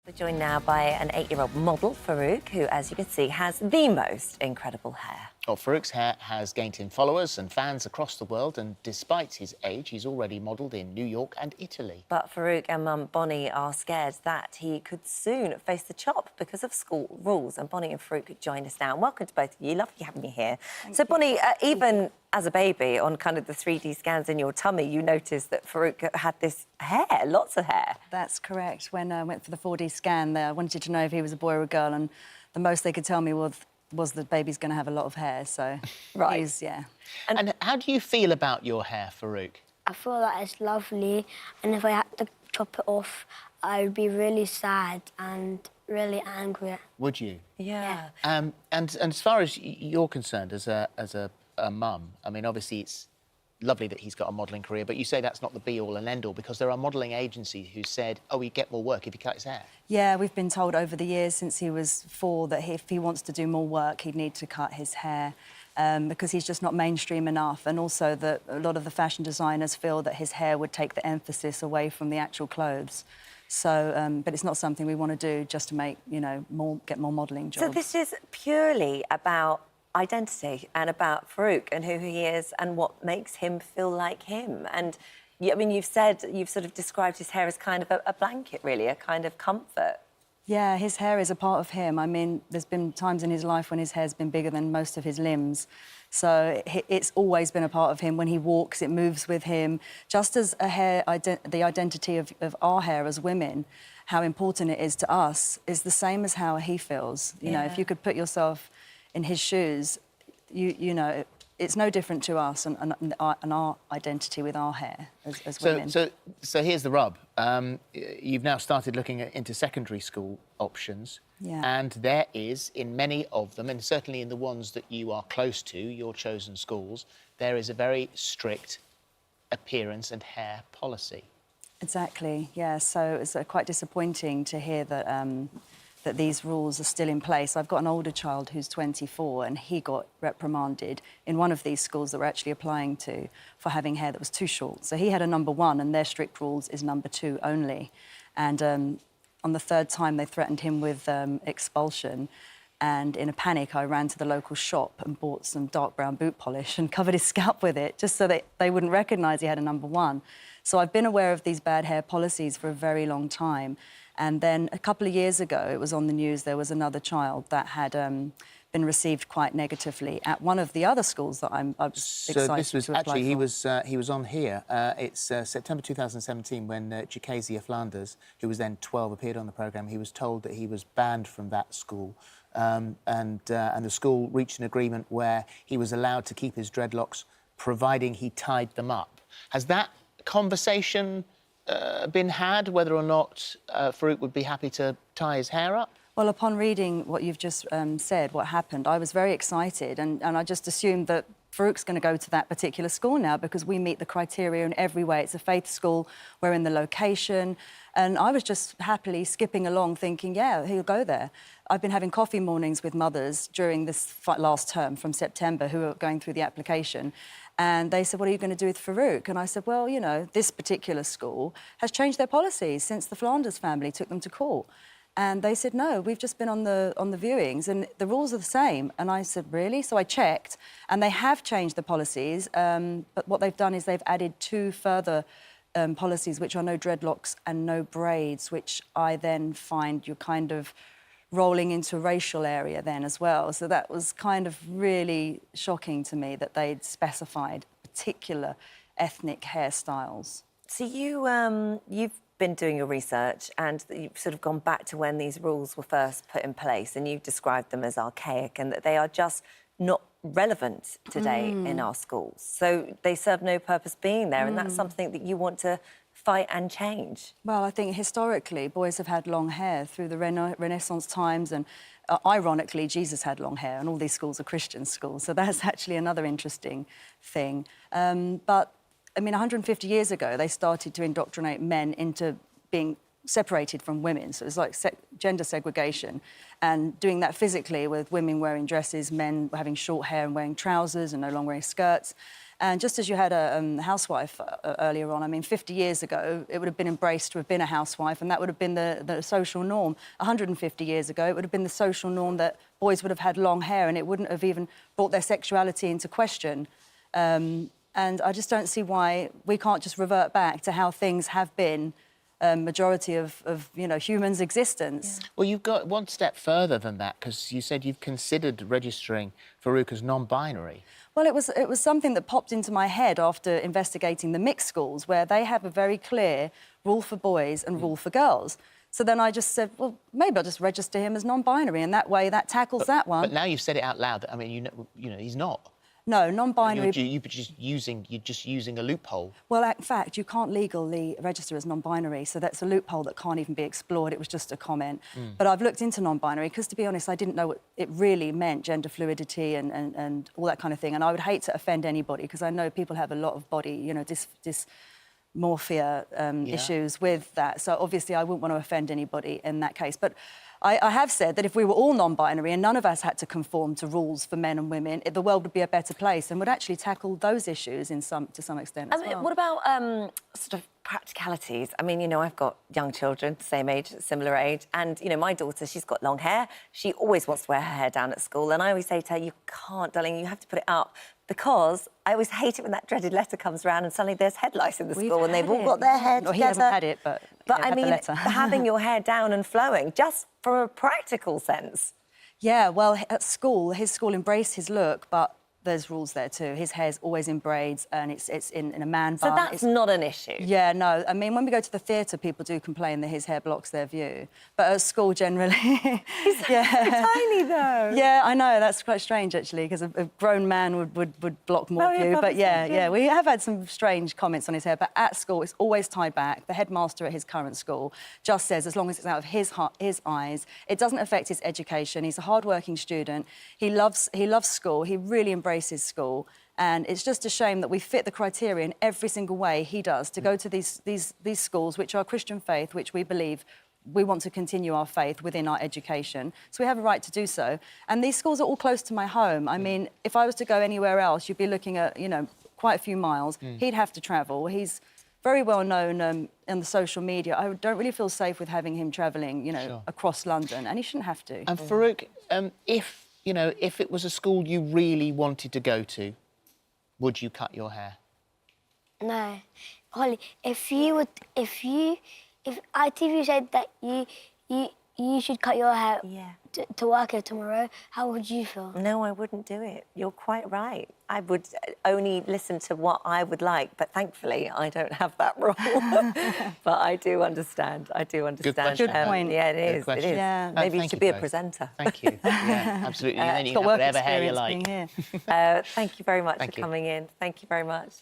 We're joined now by an 8-year-old model, Farouk, who, as you can see, has the most incredible hair. Well, Farouk's hair has gained him followers and fans across the world, and despite his age, he's already modelled in New York and Italy. But Farouk and mum Bonnie are scared that he could soon face the chop because of school rules. And Bonnie and Farouk join us now. And welcome to both of you. Lovely having you here. Thank so, you. Bonnie, even as a baby, on kind of the 3D scans in your tummy, you noticed that Farouk had this hair, lots of hair. That's correct. When I went for the 4D scan there, I wanted to know if he was a boy or a girl, and the most they could tell me was the baby's going to have a lot of hair, so... Right. Yeah. And how do you feel about your hair, Farouk? I feel that it's lovely, and if I had to chop it off, I would be really sad and really angry. Would you? Yeah. And as far as you're concerned, as a mum, I mean, obviously it's lovely that he's got a modelling career, but you say that's not the be-all and end-all, because there are modelling agencies who said, oh, he'd get more work if he cut his hair. Yeah, we've been told over the years since he was 4 that if he wants to do more work, he'd need to cut his hair because he's just not mainstream enough, and also that a lot of the fashion designers feel that his hair would take the emphasis away from the actual clothes. So, but it's not something we want to do just to make, you know, get more modelling jobs. So this is purely about identity and about Farouk and who he is and what makes him feel like him. And I mean, you've sort of described his hair as kind of a blanket, really, a kind of comfort. Yeah, his hair is a part of him. I mean, there's been times in his life when his hair's been bigger than most of his limbs. So it's always been a part of him. When he walks, it moves with him. Just as the identity of our hair as women, how important it is to us, is the same as how he feels. You know, if you could put yourself in his shoes, you know, it's no different to us and our identity with our hair as women. So here's the rub. You've now started looking into secondary school options. Yeah. And there is, in many of them, and certainly in the ones that you are close to, your chosen schools, there is a very strict appearance and hair policy. Exactly, yeah. So it's quite disappointing to hear that that these rules are still in place. I've got an older child who's 24, and he got reprimanded in one of these schools that we're actually applying to for having hair that was too short. So he had a number 1, and their strict rules is number 2 only. And on the 3rd time, they threatened him with expulsion. And in a panic, I ran to the local shop and bought some dark brown boot polish and covered his scalp with it, just so that they wouldn't recognise he had a number 1. So I've been aware of these bad hair policies for a very long time. And then a couple of years ago, it was on the news, there was another child that had been received quite negatively at one of the other schools that I was excited to apply for. So this was actually, he was on here. It's September 2017 when Jakezia Flanders, who was then 12, appeared on the programme. He was told that he was banned from that school. And the school reached an agreement where he was allowed to keep his dreadlocks, providing he tied them up. Has that conversation been had, whether or not Farouk would be happy to tie his hair up? Well, upon reading what you've just said, what happened, I was very excited, and I just assumed that Farouk's going to go to that particular school now because we meet the criteria in every way. It's a faith school, we're in the location, and I was just happily skipping along thinking, yeah, he'll go there. I've been having coffee mornings with mothers during this last term from September who are going through the application, and they said, what are you going to do with Farouk? And I said, well, you know, this particular school has changed their policies since the Flanders family took them to court. And they said, no, we've just been on the viewings and the rules are the same. And I said, really? So I checked, and they have changed the policies, but what they've done is they've added 2 further policies, which are no dreadlocks and no braids, which I then find you're kind of rolling into a racial area then as well. So that was kind of really shocking to me that they'd specified particular ethnic hairstyles. So you've been doing your research and you've sort of gone back to when these rules were first put in place, and you've described them as archaic and that they are just not relevant today in our schools. So they serve no purpose being there, and that's something that you want to fight and change. Well, I think historically boys have had long hair through the Renaissance times, and ironically Jesus had long hair, and all these schools are Christian schools, so that's actually another interesting thing. But I mean, 150 years ago, they started to indoctrinate men into being separated from women. So it's like gender segregation, and doing that physically with women wearing dresses, men having short hair and wearing trousers and no longer wearing skirts. And just as you had a housewife earlier on, I mean, 50 years ago, it would have been embraced to have been a housewife, and that would have been the social norm. 150 years ago, it would have been the social norm that boys would have had long hair, and it wouldn't have even brought their sexuality into question. And I just don't see why we can't just revert back to how things have been majority of you know, humans' existence. Yeah. Well, you've got one step further than that, because you said you've considered registering Farouk as non-binary. Well, it was something that popped into my head after investigating the mixed schools, where they have a very clear rule for boys and rule for girls. So then I just said, well, maybe I'll just register him as non-binary, and that way that tackles that one. But now you've said it out loud. I mean, you know, he's not. No, non-binary... You're just using a loophole. Well, in fact, you can't legally register as non-binary, so that's a loophole that can't even be explored. It was just a comment. But I've looked into non-binary because, to be honest, I didn't know what it really meant, gender fluidity and all that kind of thing. And I would hate to offend anybody, because I know people have a lot of body, you know, dysmorphia issues with that. So obviously I wouldn't want to offend anybody in that case. But I have said that if we were all non-binary and none of us had to conform to rules for men and women, the world would be a better place and would actually tackle those issues to some extent as well. What about sort of practicalities? I mean, you know, I've got young children, same age, similar age, and, you know, my daughter, she's got long hair. She always wants to wear her hair down at school, and I always say to her, you can't, darling, you have to put it up, because I always hate it when that dreaded letter comes around and suddenly there's head lice in the school and they've all got their hair together. He hasn't had it, but I mean, having your hair down and flowing, just from a practical sense. Yeah, well, at school, his school embraced his look, but there's rules there too. His hair's always in braids and it's in a man bun. So that's not an issue? Yeah, no. I mean, when we go to the theatre, people do complain that his hair blocks their view. But at school, generally... He's so tiny, though. Yeah, I know. That's quite strange, actually, because a grown man would block more view. But yeah, we have had some strange comments on his hair. But at school, it's always tied back. The headmaster at his current school just says, as long as it's out of his eyes, it doesn't affect his education. He's a hard-working student. He loves school. He really embraces school, and it's just a shame that we fit the criteria in every single way he does to go to these schools which are Christian faith, which we believe we want to continue our faith within our education, so we have a right to do so. And these schools are all close to my home. I mean, if I was to go anywhere else, you'd be looking at, you know, quite a few miles. He'd have to travel. He's very well known in the social media. I don't really feel safe with having him travelling, you know, across London, and he shouldn't have to. And Farouk, if it was a school you really wanted to go to, would you cut your hair? No. Holly, if ITV said that you should cut your hair to work here tomorrow, how would you feel? No, I wouldn't do it. You're quite right. I would only listen to what I would like, but thankfully I don't have that role. But I do understand. I do understand. Good point. Yeah, it is. It is. Yeah. Maybe you should be a presenter. Thank you. Yeah, absolutely. And then you can have whatever hair you like. Thank you very much for coming in. Thank you very much.